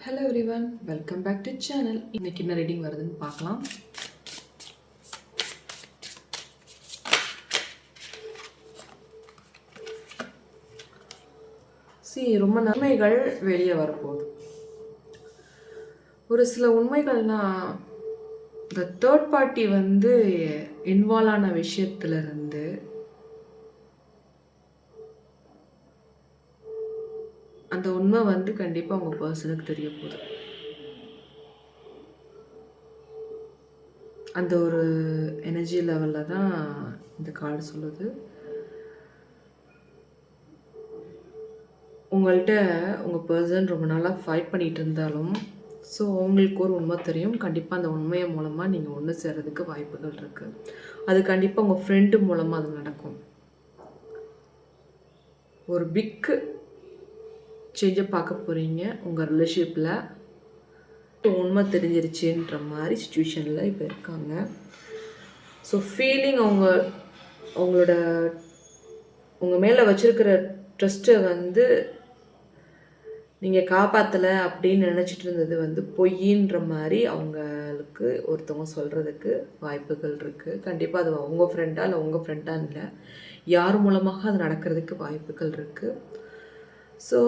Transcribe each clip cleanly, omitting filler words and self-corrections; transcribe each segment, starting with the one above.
Hello everyone, welcome back to channel. இன்னைக்கு என்ன reading வருதுன்னு பார்க்கலாம். ரொம்ப நன்மைகள் வெளியே வரப்போகுது. ஒரு சில உண்மைகள்னா இந்த தேர்ட் பார்ட்டி இன்வால்வ் ஆன விஷயத்துல இருந்து அந்த உண்மை கண்டிப்பாக உங்கள் பர்சனுக்கு தெரிய போகுது. அந்த ஒரு எனர்ஜி லெவலில் தான் இந்த கார்டு சொல்லுது. உங்கள்கிட்ட உங்கள் பர்சன் ரொம்ப நாளாக ஃபைட் பண்ணிகிட்டு இருந்தாலும் ஸோ உங்களுக்கு ஒரு உண்மை தெரியும். கண்டிப்பாக அந்த உண்மையை மூலமாக நீங்கள் ஒன்று சேர்கிறதுக்கு வாய்ப்புகள் இருக்குது. அது கண்டிப்பாக உங்கள் ஃப்ரெண்டு மூலமாக அது நடக்கும். ஒரு பிக்கு சேஞ்சை பார்க்க போகிறீங்க உங்கள் ரிலேஷன்ஷிப்பில். உண்மை தெரிஞ்சிருச்சுன்ற மாதிரி சுச்சுவேஷனில் இப்போ இருக்காங்க. ஸோ ஃபீலிங் அவங்களோட உங்கள் மேலே வச்சுருக்கிற ட்ரஸ்ட்டை நீங்கள் காப்பாற்றலை அப்படின்னு நினச்சிட்டு இருந்தது பொய்யின்ற மாதிரி அவங்களுக்கு ஒருத்தவங்க சொல்கிறதுக்கு வாய்ப்புகள் இருக்குது. கண்டிப்பாக அது உங்கள் ஃப்ரெண்டாக இல்லை உங்கள் ஃப்ரெண்டாக இல்லை, யார் மூலமாக அது நடக்கிறதுக்கு வாய்ப்புகள் இருக்குது. ஸோ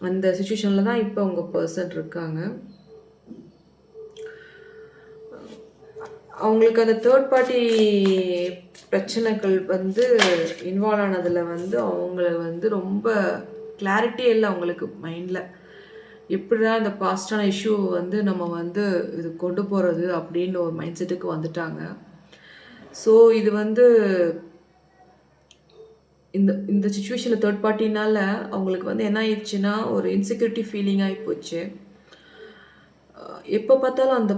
அந்த சுச்சுவேஷனில் தான் இப்போ உங்கள் பர்சன் இருக்காங்க. அவங்களுக்கு அந்த தேர்ட் பார்ட்டி பிரச்சனைகள் இன்வால்வ் ஆனதில் அவங்கள ரொம்ப கிளாரிட்டியே இல்லை அவங்களுக்கு மைண்டில். எப்படிதான் இந்த பாஸ்டான இஷ்யூ நம்ம இது கொண்டு போகிறது அப்படின்னு ஒரு மைண்ட் செட்டுக்கு வந்துட்டாங்க. ஸோ இது இந்த இந்த சுச்சுவேஷனில் தேர்ட் பார்ட்டினால் அவங்களுக்கு என்ன ஆயிடுச்சுன்னா ஒரு இன்செக்யூரிட்டி ஃபீலிங் ஆகி போச்சு. எப்போ பார்த்தாலும் அந்த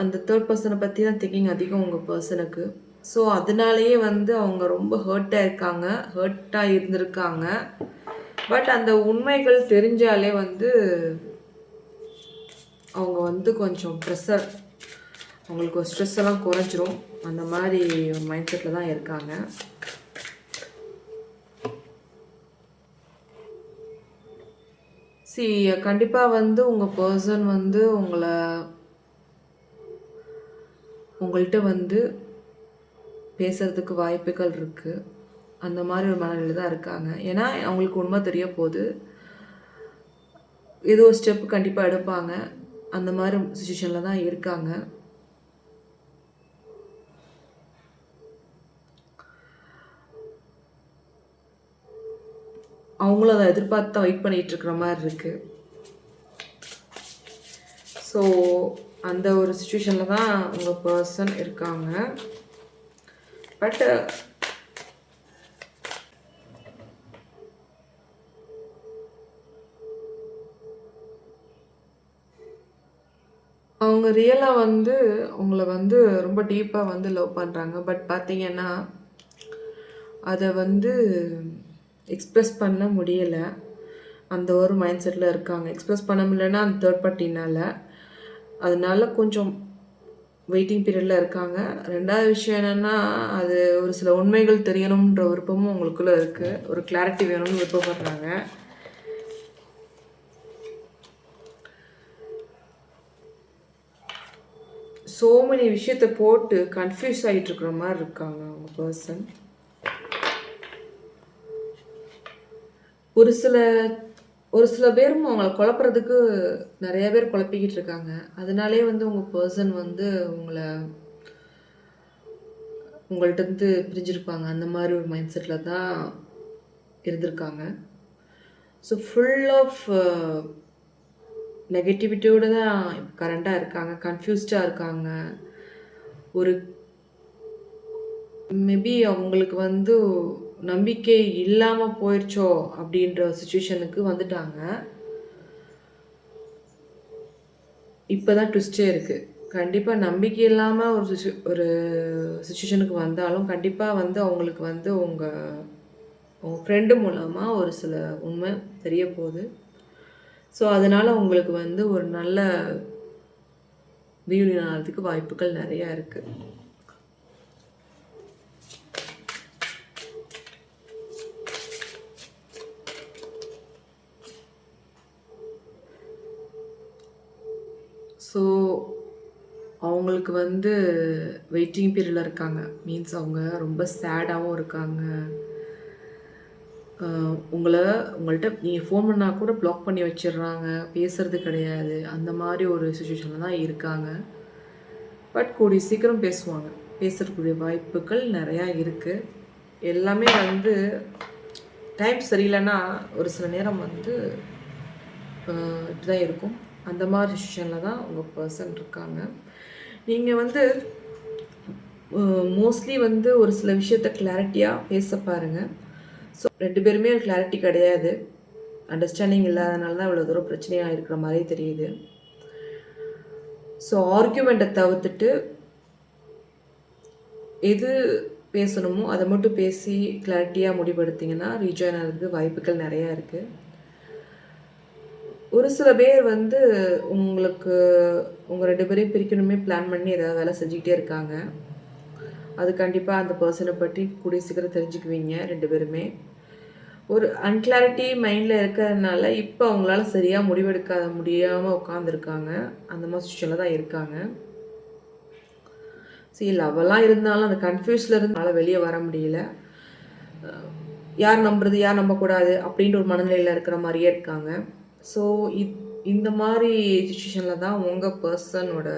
அந்த தேர்ட் பர்சனை பற்றி தான் திங்கிங் அதிகம் உங்கள் பர்சனுக்கு. ஸோ அதனாலேயே அவங்க ரொம்ப ஹர்ட்டாக இருந்திருக்காங்க. பட் அந்த உண்மைகள் தெரிஞ்சாலே அவங்க கொஞ்சம் ப்ரெஷர், அவங்களுக்கு ஒரு ஸ்ட்ரெஸ் எல்லாம் குறைஞ்சிரும். அந்த மாதிரி ஒரு மைண்ட் செட்டில் தான் இருக்காங்க. கண்டிப்பாக உங்கள் பர்சன் உங்கள்கிட்ட பேசுறதுக்கு வாய்ப்புகள் இருக்குது. அந்த மாதிரி ஒரு மனநிலையில் தான் இருக்காங்க. ஏன்னா அவங்களுக்கு உண்மை தெரிய போகுது. ஏதோ ஒரு ஸ்டெப் கண்டிப்பாக எடுப்பாங்க. அந்த மாதிரி சுச்சுவேஷனில் தான் இருக்காங்க. அவங்களும் அதை எதிர்பார்த்து தான் வெயிட் பண்ணிகிட்டு இருக்கிற மாதிரி இருக்குது. ஸோ அந்த ஒரு சுச்சுவேஷனில் தான் உங்கள் பர்சன் இருக்காங்க. பட் அவங்க ரியலாக உங்களை ரொம்ப டீப்பாக லவ் பண்ணுறாங்க. பட் பார்த்தீங்கன்னா அதை எக்ஸ்ப்ரெஸ் பண்ண முடியலை. அந்த ஒரு மைண்ட் செட்டில் இருக்காங்க. எக்ஸ்ப்ரெஸ் பண்ண முடியலன்னா அந்த தேர்ட் பார்ட்டினால், அதனால கொஞ்சம் வெயிட்டிங் பீரியடில் இருக்காங்க. ரெண்டாவது விஷயம் என்னென்னா, அது ஒரு சில உண்மைகள் தெரியணுன்ற விருப்பமும் உங்களுக்குள்ளே இருக்குது. ஒரு கிளாரிட்டி வேணும்னு விருப்பப்படுறாங்க. ஸோ மெனி விஷயத்தை போட்டு கன்ஃபியூஸ் ஆகிட்டு இருக்கிற மாதிரி இருக்காங்க அவங்க பர்சன். ஒரு சில பேரும் அவங்கள குழப்புறதுக்கு நிறைய பேர் குழப்பிக்கிட்டு இருக்காங்க. அதனாலே உங்கள் பர்சன் உங்கள்கிட்ட பிரிஞ்சிருப்பாங்க. அந்த மாதிரி ஒரு மைண்ட் செட்டில் தான் இருந்திருக்காங்க. ஸோ ஃபுல் ஆஃப் நெகட்டிவிட்டியோடு தான் கரண்டாக இருக்காங்க. கன்ஃபியூஸ்டாக இருக்காங்க. ஒரு மேபி அவங்களுக்கு நம்பிக்கை இல்லாமல் போயிடுச்சோ அப்படின்ற சுச்சுவேஷனுக்கு வந்துட்டாங்க. இப்போ தான் ட்விஸ்டே இருக்குது. கண்டிப்பாக நம்பிக்கை இல்லாமல் ஒரு சுச்சுவேஷனுக்கு வந்தாலும் கண்டிப்பாக அவங்களுக்கு உங்கள் ஃப்ரெண்டு மூலமாக ஒரு சில உண்மை தெரிய போகுது. ஸோ அதனால் உங்களுக்கு ஒரு நல்ல ரீயூனியன் ஆகிறதுக்கு வாய்ப்புகள் நிறையா இருக்குது. ஸோ அவங்களுக்கு வந்து வெயிட்டிங் பீரியடில் இருக்காங்க. மீன்ஸ் அவங்க ரொம்ப சேடாகவும் இருக்காங்க. உங்கள்ட்ட நீங்கள் ஃபோன் பண்ணால் கூட ப்ளாக் பண்ணி வச்சிடுறாங்க. பேசுறது கிடையாது. அந்த மாதிரி ஒரு சுச்சுவேஷனில் தான் இருக்காங்க. பட் கூடிய சீக்கிரம் பேசுவாங்க. பேசுறதுக்குரிய வாய்ப்புகள் நிறையா இருக்குது. எல்லாமே வந்து டைம் சரியில்லைன்னா ஒரு சில நேரம் வந்து இப்படி தான் இருக்கும். அந்த மாதிரி சுச்சுவேஷனில் தான் உங்கள் பர்சன் இருக்காங்க. நீங்கள் வந்து மோஸ்ட்லி வந்து ஒரு சில விஷயத்த கிளாரிட்டியாக பேச பாருங்கள். ஸோ 2 பேருமே கிளாரிட்டி கிடையாது. அண்டர்ஸ்டாண்டிங் இல்லாதனால தான் இவ்வளோ தூரம் பிரச்சனையாக இருக்கிற மாதிரி தெரியுது. ஸோ ஆர்கியூமெண்ட்டை தவிர்த்துட்டு எது பேசணுமோ அதை மட்டும் பேசி கிளாரிட்டியாக முடிவெடுத்திங்கன்னா ரீஜாயின் ஆகிறதுக்கு வாய்ப்புகள் நிறையா இருக்குது. ஒரு சில பேர் வந்து உங்களுக்கு உங்கள் 2 பேரையும் பிரிக்கணுமே பிளான் பண்ணி ஏதாவது வேலை செஞ்சுக்கிட்டே இருக்காங்க. அது கண்டிப்பாக அந்த பர்சனை பற்றி கூடிய சீக்கிரம் தெரிஞ்சுக்குவீங்க 2 பேருமே. ஒரு அன்கிளாரிட்டி மைண்டில் இருக்கிறதுனால இப்போ அவங்களால சரியாக முடிவெடுக்க முடியாமல் உட்காந்துருக்காங்க. அந்த மாதிரி சுச்சுவேஷனில் தான் இருக்காங்க. சரி, லவ்வெல்லாம் இருந்தாலும் அந்த கன்ஃபியூஸில் இருந்தாலும் வெளியே வர முடியல. யார் நம்புறது யார் நம்பக்கூடாது அப்படின்ற ஒரு மனநிலையில் இருக்கிற மாதிரியே இருக்காங்க. ஸோ இந்த மாதிரி சுச்சுவேஷனில் தான் உங்கள் பர்சனோட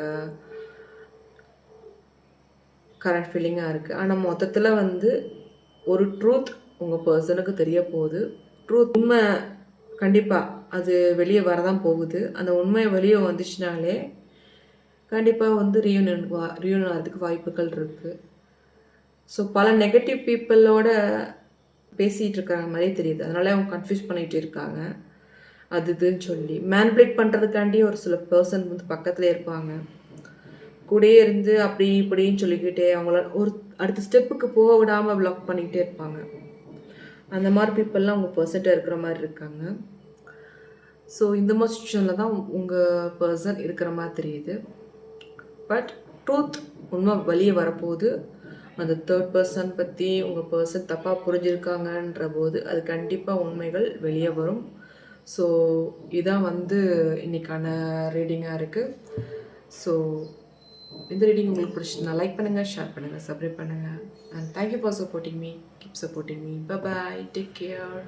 கரண்ட் ஃபீலிங்காக இருக்குது. ஆனால் மொத்தத்தில் வந்து ஒரு ட்ரூத் உங்கள் பர்சனுக்கு தெரிய போகுது. ட்ரூத் உண்மை கண்டிப்பாக அது வெளியே வரதான் போகுது. அந்த உண்மை வெளியே வந்துச்சுனாலே கண்டிப்பாக வந்து ரியூனியன் ஆகிறதுக்கு வாய்ப்புகள் இருக்குது. ஸோ பல நெகட்டிவ் பீப்புளோட பேசிகிட்டு இருக்கிற மாதிரி தெரியுது. அதனால அவங்க கன்ஃபியூஸ் பண்ணிகிட்டு இருக்காங்க. அது இதுன்னு சொல்லி மேனிபுலேட் பண்ணுறதுக்காண்டி ஒரு சில பர்சன் வந்து பக்கத்தில் இருப்பாங்க. கூடயே இருந்து அப்படி இப்படின்னு சொல்லிக்கிட்டே அவங்கள ஒரு அடுத்த ஸ்டெப்புக்கு போக விடாமல் பிளாக் பண்ணிக்கிட்டே இருப்பாங்க. அந்த மாதிரி பீப்புளெலாம் உங்கள் பர்சன்ட்டாக இருக்கிற மாதிரி இருக்காங்க. ஸோ இந்த மாதிரி சுச்சுவேஷனில் தான் உங்கள் பர்சன் இருக்கிற மாதிரி தெரியுது. பட் ட்ரூத் உண்மை வெளியே வரப்போகுது. அந்த தேர்ட் பர்சன் பற்றி உங்கள் பர்சன் தப்பாக புரிஞ்சிருக்காங்கன்ற போது அது கண்டிப்பாக உண்மைகள் வெளியே வரும். ஸோ இதான் வந்து இன்றைக்கான ரீடிங்காக இருக்குது. ஸோ இந்த ரீடிங் உங்களுக்கு பிடிச்சிருந்தா லைக் பண்ணுங்கள், ஷேர் பண்ணுங்கள், சப்ஸ்கிரைப் பண்ணுங்கள். And thank you for supporting me. Keep supporting me. Bye bye. Take care.